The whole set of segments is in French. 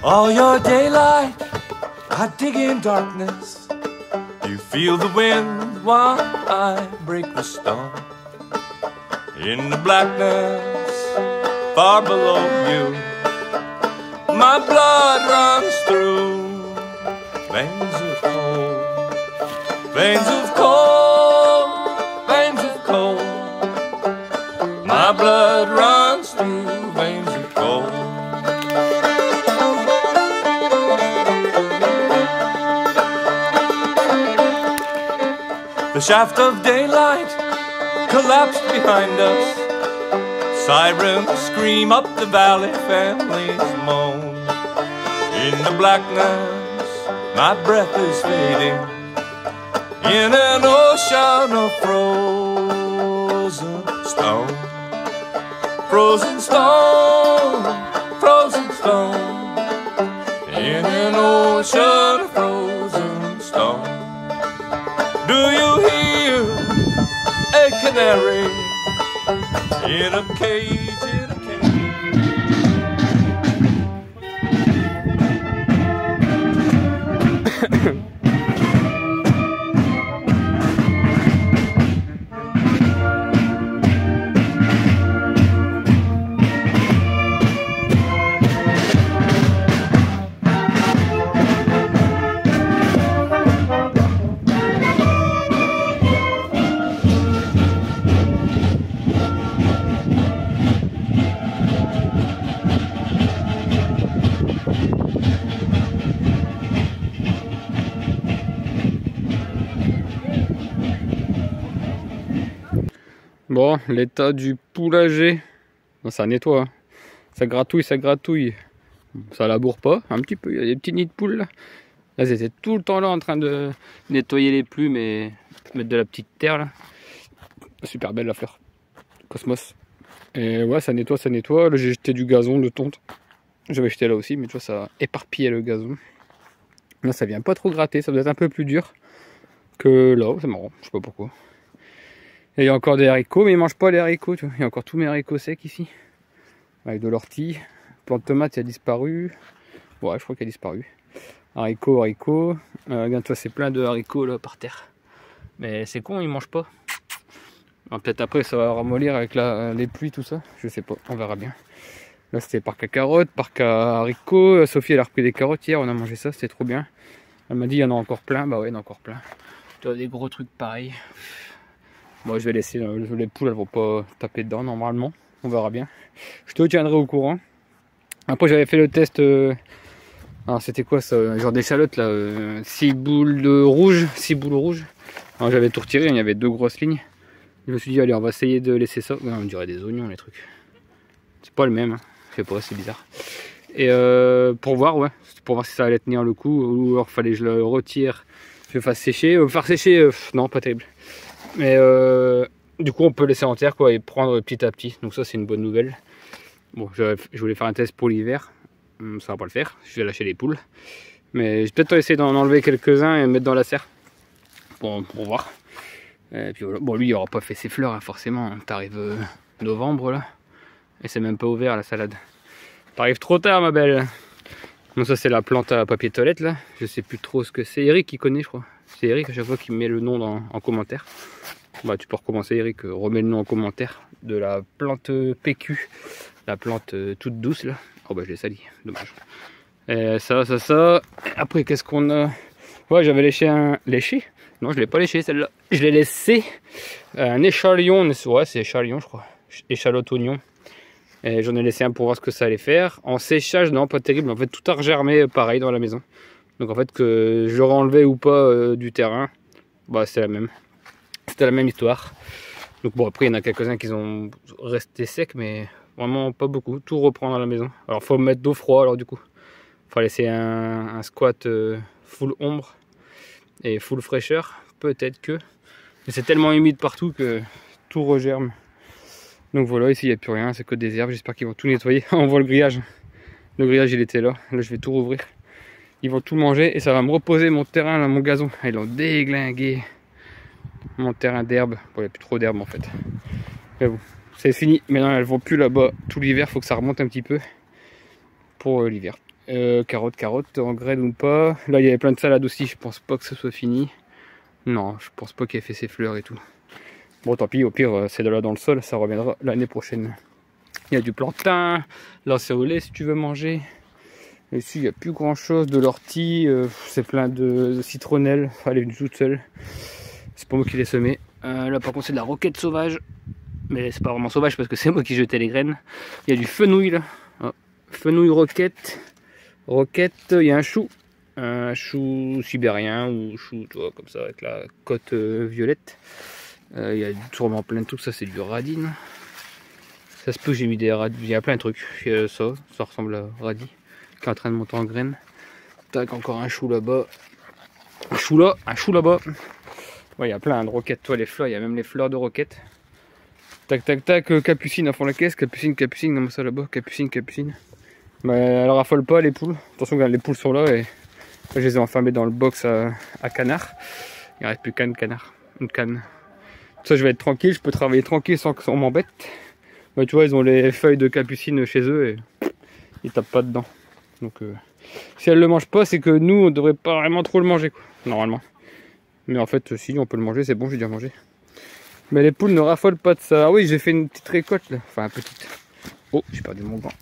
All your daylight, I dig in darkness. You feel the wind while I break the storm. In the blackness, far below you, my blood runs through veins of cold, veins of cold, veins of cold. My blood runs through veins of cold. The shaft of daylight collapsed behind us. Sirens scream up the valley, families moan. In the blackness, my breath is fading. In an ocean of frozen stone. Frozen stone, frozen stone. In an ocean of frozen stone. Do you hear a canary in a cage, in a cage? Bon, l'état du poulager, ça nettoie, hein. Ça gratouille, ça gratouille. Ça laboure pas, un petit peu, il y a des petits nids de poules là. Là, ils étaient tout le temps là en train de nettoyer les plumes et mettre de la petite terre là. Super belle la fleur, Cosmos. Et ouais, ça nettoie, ça nettoie. Là, j'ai jeté du gazon de tonte. J'avais jeté là aussi, mais tu vois, ça éparpillait le gazon. Là, ça vient pas trop gratter, ça doit être un peu plus dur que là, c'est marrant, je sais pas pourquoi. Et il y a encore des haricots, mais ils mangent pas les haricots, tu vois. Il y a encore tous mes haricots secs ici. Avec de l'ortie. Plante de tomate, il a disparu. Ouais, je crois qu'il a disparu. Haricots, haricots. Regarde-toi, c'est plein de haricots là par terre. Mais c'est con, ils mangent pas. Peut-être après, ça va ramollir avec les pluies, tout ça. Je sais pas, on verra bien. Là, c'était parc à carottes, parc à haricots. Sophie, elle a repris des carottes hier, on a mangé ça, c'était trop bien. Elle m'a dit, il y en a encore plein. Bah ouais, il y en a encore plein. Tu as des gros trucs pareils. Moi, je vais laisser les poules, elles vont pas taper dedans normalement. On verra bien. Je te tiendrai au courant. Après, j'avais fait le test. Alors, c'était quoi ça? Genre d'échalote là. 6 boules rouges. 6 boules rouges. Alors, j'avais tout retiré. Il y avait 2 grosses lignes. Je me suis dit, allez, on va essayer de laisser ça. Ouais, on dirait des oignons, les trucs. C'est pas le même. Hein. Je sais pas, c'est bizarre. Et pour voir, ouais. Pour voir si ça allait tenir le coup. Ou alors, fallait que je le retire. Je le fasse sécher. Faire sécher, non, pas terrible. Mais du coup on peut laisser en terre quoi et prendre petit à petit, donc ça c'est une bonne nouvelle. Bon, je voulais faire un test pour l'hiver, ça va pas le faire, je vais lâcher les poules. Mais je vais peut-être essayer d'en enlever quelques-uns et mettre dans la serre pour voir. Et puis voilà. Bon, lui il aura pas fait ses fleurs hein, forcément, t'arrives novembre là et c'est même pas ouvert la salade. T'arrives trop tard ma belle. Donc ça c'est la plante à papier toilette là, je sais plus trop ce que c'est, Eric qui connaît je crois. C'est Eric à chaque fois qui me met le nom en commentaire. Bah, tu peux recommencer Eric, remets le nom en commentaire de la plante PQ, la plante toute douce là. Oh bah je l'ai sali, dommage. Et ça. Après qu'est-ce qu'on a? Ouais, j'avais léché un... Léché? Non, je l'ai pas léché celle-là. Je l'ai laissé un échalion, ouais c'est échalion je crois. Échalote oignon. Et j'en ai laissé un pour voir ce que ça allait faire. En séchage, non pas terrible, en fait tout a regermé pareil dans la maison. Donc en fait que je l'aurais enlevé ou pas du terrain, bah c'est la même. C'était la même histoire. Donc bon après il y en a quelques-uns qui ont resté secs mais vraiment pas beaucoup. Tout reprend dans la maison. Alors faut mettre d'eau froide alors du coup. Faut laisser un squat full ombre et full fraîcheur. Peut-être que Mais c'est tellement humide partout que tout regerme. Donc voilà, ici il n'y a plus rien, c'est que des herbes. J'espère qu'ils vont tout nettoyer. On voit le grillage. Le grillage il était là. Là je vais tout rouvrir. Ils vont tout manger et ça va me reposer mon terrain, là, mon gazon. Ils l'ont déglingué. Mon terrain d'herbe. Bon, il n'y a plus trop d'herbe en fait. Mais bon, c'est fini. Maintenant elles vont plus là-bas tout l'hiver. Faut que ça remonte un petit peu pour l'hiver. Carottes en graines ou pas. Là il y avait plein de salades aussi. Je pense pas que ce soit fini. Non, je pense pas qu'elle ait fait ses fleurs et tout. Bon, tant pis, au pire, c'est de là dans le sol, ça reviendra l'année prochaine. Il y a du plantain, là c'est au lait si tu veux manger. Et ici, il n'y a plus grand chose, de l'ortie, c'est plein de citronnelle, elle est venue toute seule. C'est pas moi qui l'ai semé. Là par contre, c'est de la roquette sauvage, mais c'est pas vraiment sauvage parce que c'est moi qui jetais les graines. Il y a du fenouil là, oh. Fenouil roquette, il y a un chou sibérien ou chou, tu vois, comme ça, avec la côte violette. Il y a sûrement plein de trucs, ça c'est du radis. Ça se peut que j'ai mis des radis, il y a plein de trucs. Ça ressemble à radis qui est en train de monter en graines. Tac, encore un chou là-bas. Un chou là-bas. Ouais, il y a plein de roquettes, toi les fleurs, il y a même les fleurs de roquettes. Tac, tac, tac, Capucine à fond la caisse, Capucine, non ça là-bas, Capucine. Mais elle raffole pas les poules. Attention, les poules sont là et je les ai enfermées dans le box à canard. Il ne reste plus qu'une canard, une canne. Ça je vais être tranquille, je peux travailler tranquille sans qu'on m'embête. Mais tu vois, ils ont les feuilles de capucine chez eux et ils tapent pas dedans. Donc si elles le mangent pas, c'est que nous on devrait pas vraiment trop le manger quoi, normalement. Mais en fait si on peut le manger, c'est bon, j'ai déjà mangé. Mais les poules ne raffolent pas de ça. Ah oui, j'ai fait une petite récolte là, enfin petite. Oh, j'ai perdu mon gant.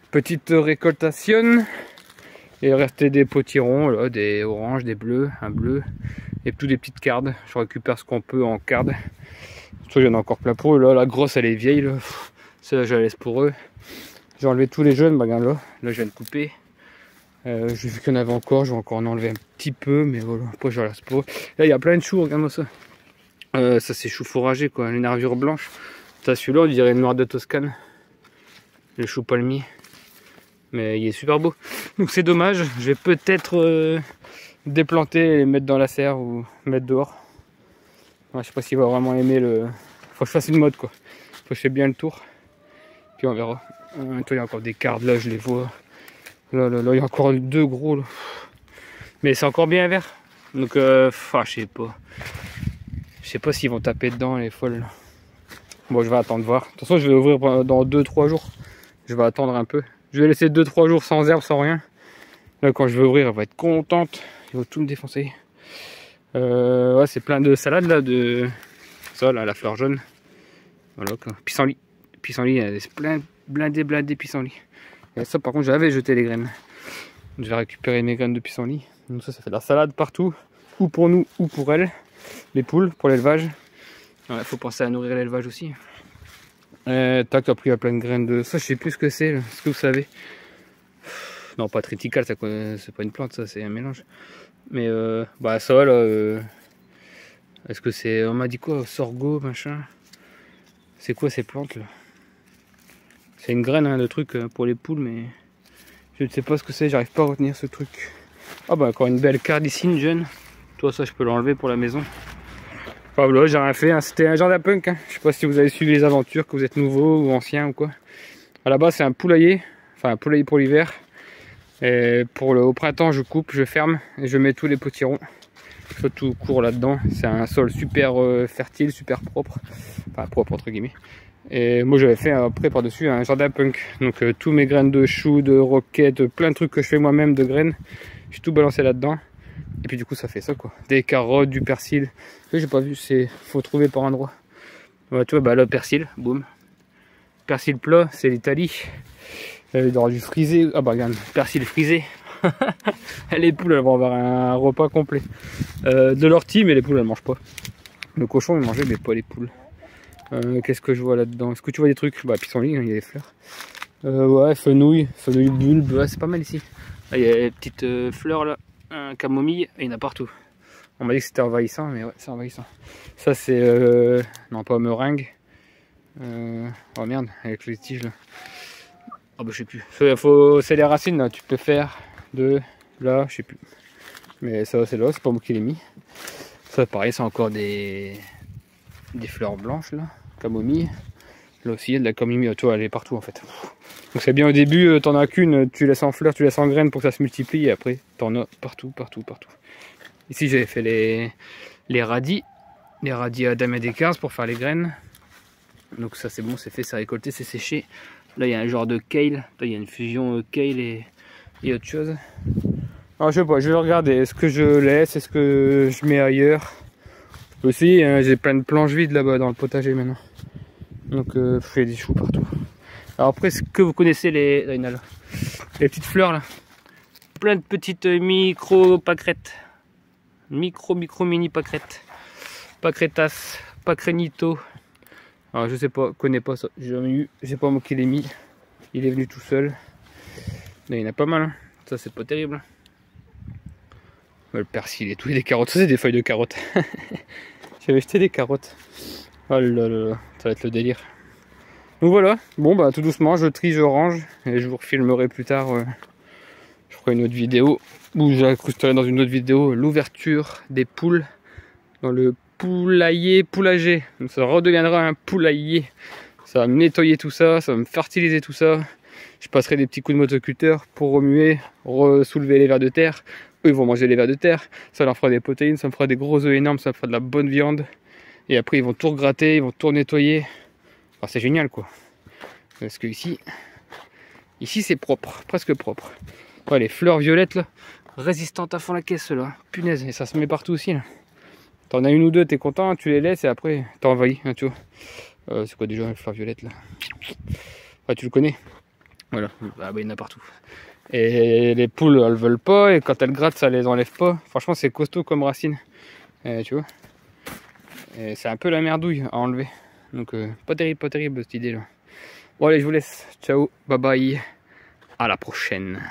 Petite récoltation. Et il restait des potirons là, des oranges, des bleus, un bleu. Et tout des petites cardes. Je récupère ce qu'on peut en cardes. Il y en a encore plein pour eux. Là, la grosse, elle est vieille. Celle-là, je la laisse pour eux. J'ai enlevé tous les jeunes. Bah, regarde là. Là, je viens de couper. J'ai vu qu'il y en avait encore. Je vais encore en enlever un petit peu. Mais voilà. Après, je la laisse pour eux. Là, il y a plein de choux. Regarde-moi ça. Ça, c'est chou fourragé, quoi. Les nervures blanches. Ça, celui-là, on dirait le noir de Toscane. Le chou palmier. Mais il est super beau. Donc, c'est dommage. Je vais peut-être déplanter et les mettre dans la serre ou mettre dehors. Ouais, je sais pas s'il va vraiment aimer le. Faut que je fasse une mode quoi. Faut que je fasse bien le tour. Puis on verra. Toi, il y a encore des cardes là, je les vois. Là, il y a encore deux gros là. Mais c'est encore bien vert. Donc, je sais pas. Je sais pas s'ils vont taper dedans les folles. Bon, je vais attendre voir. De toute façon, je vais ouvrir dans 2-3 jours. Je vais attendre un peu. Je vais laisser 2-3 jours sans herbe, sans rien. Là, quand je vais ouvrir, elle va être contente. Il va tout me défoncer. Ouais, c'est plein de salades là, de ça là, la fleur jaune. Voilà quoi. Pissenlit. Pissenlit, c'est plein blindé pissenlit. Et ça, par contre, j'avais jeté les graines. Je vais récupérer mes graines de pissenlit. Donc ça fait de la salade partout, ou pour nous, ou pour elles, les poules, pour l'élevage. Il faut penser à nourrir l'élevage aussi. Tac, t'as pris plein de graines de ça, je sais plus ce que c'est. Est-ce que vous savez? Non, pas triticale, c'est pas une plante, ça, c'est un mélange. Mais bah ça là, est-ce que c'est, on m'a dit quoi, sorgho machin, c'est quoi ces plantes là? C'est une graine hein, de truc pour les poules, mais je ne sais pas ce que c'est, j'arrive pas à retenir ce truc. Ah bah encore une belle cardicine jeune. Toi ça je peux l'enlever pour la maison. Enfin voilà, j'ai rien fait, hein. C'était un jardin punk, hein. Je sais pas si vous avez suivi les aventures, que vous êtes nouveau ou ancien ou quoi. À la base c'est un poulailler, enfin un poulailler pour l'hiver. Et au printemps je coupe, je ferme et je mets tous les potirons. Je tout court là-dedans. C'est un sol super fertile, super propre. Enfin propre entre guillemets. Et moi j'avais fait après par-dessus un jardin punk. Donc tous mes graines de choux, de roquettes, plein de trucs que je fais moi-même de graines. J'ai tout balancé là-dedans. Et puis du coup ça fait ça quoi. Des carottes, du persil. J'ai pas vu, faut trouver par endroit. Ouais, tu vois, bah là persil, boum. Persil plat, c'est l'Italie. Il y aura du frisé. Ah bah regarde, persil frisé. Les poules elles vont avoir un repas complet. De l'ortie, mais les poules elles mangent pas. Le cochon il mangeait, mais pas les poules. Qu'est-ce que je vois là-dedans? Est-ce que tu vois des trucs? Bah pissenlit, hein, il y a des fleurs. Ouais, fenouil bulbe, ouais, c'est pas mal ici. Là, il y a des petites fleurs là, un camomille, et il y en a partout. On m'a dit que c'était envahissant, mais ouais, c'est envahissant. Ça c'est, non pas meringue. Oh merde, avec les tiges là. Ah bah je sais plus. C'est les racines là, tu peux faire de là, je sais plus. Mais ça c'est là, c'est pas moi qui l'ai mis. Ça pareil, c'est encore des fleurs blanches là, camomille. Là aussi il y a de la camomille, tu vois, elle est partout en fait. Donc c'est bien au début, t'en as qu'une, tu laisses en fleurs, tu laisses en graines pour que ça se multiplie et après t'en as partout. Ici j'avais fait les radis Adam et Descartes pour faire les graines. Donc ça c'est bon, c'est fait, c'est récolté, c'est séché. Là il y a un genre de kale, là, il y a une fusion kale et autre chose. Alors je sais pas, je vais regarder, est-ce que je laisse, est-ce que je mets ailleurs. Aussi hein, j'ai plein de planches vides là-bas dans le potager maintenant. Donc je fais des choux partout. Alors après, est-ce que vous connaissez les petites fleurs là? Plein de petites micro pâquerettes. Micro mini pâquerettes. Pâqueretas, pâquerenito. Alors je sais pas, connais pas ça, j'ai jamais eu, je sais pas moi qui l'ai mis. Il est venu tout seul. Là, il y en a pas mal, hein. Ça c'est pas terrible. Le persil et tout, et des carottes, ça c'est des feuilles de carottes. J'avais jeté des carottes. Oh là là, ça va être le délire. Donc voilà, bon bah tout doucement, je trie, je range, et je vous refilmerai plus tard. Je ferai une autre vidéo, où j'incrusterai dans une autre vidéo l'ouverture des poules dans le poulager. Donc ça redeviendra un poulailler. Ça va me nettoyer tout ça, ça va me fertiliser tout ça. Je passerai des petits coups de motoculteur pour remuer, soulever les vers de terre. Eux ils vont manger les vers de terre, ça leur fera des protéines, ça me fera des gros œufs énormes, ça me fera de la bonne viande. Et après ils vont tout regratter, ils vont tout nettoyer. Alors c'est génial quoi. Parce que ici c'est propre, presque propre. Ouais, les fleurs violettes là, résistantes à fond la caisse là. Punaise, et ça se met partout aussi là. T'en as une ou deux, t'es content, tu les laisses et après t'as envahi, hein, tu vois. C'est quoi déjà les fleurs violettes là? Ouais, tu le connais. Voilà, ah bah il y en a partout. Et les poules elles veulent pas, et quand elles grattent ça les enlève pas. Franchement c'est costaud comme racine, tu vois. Et c'est un peu la merdouille à enlever. Donc pas terrible cette idée là. Bon allez, je vous laisse, ciao, bye bye, à la prochaine.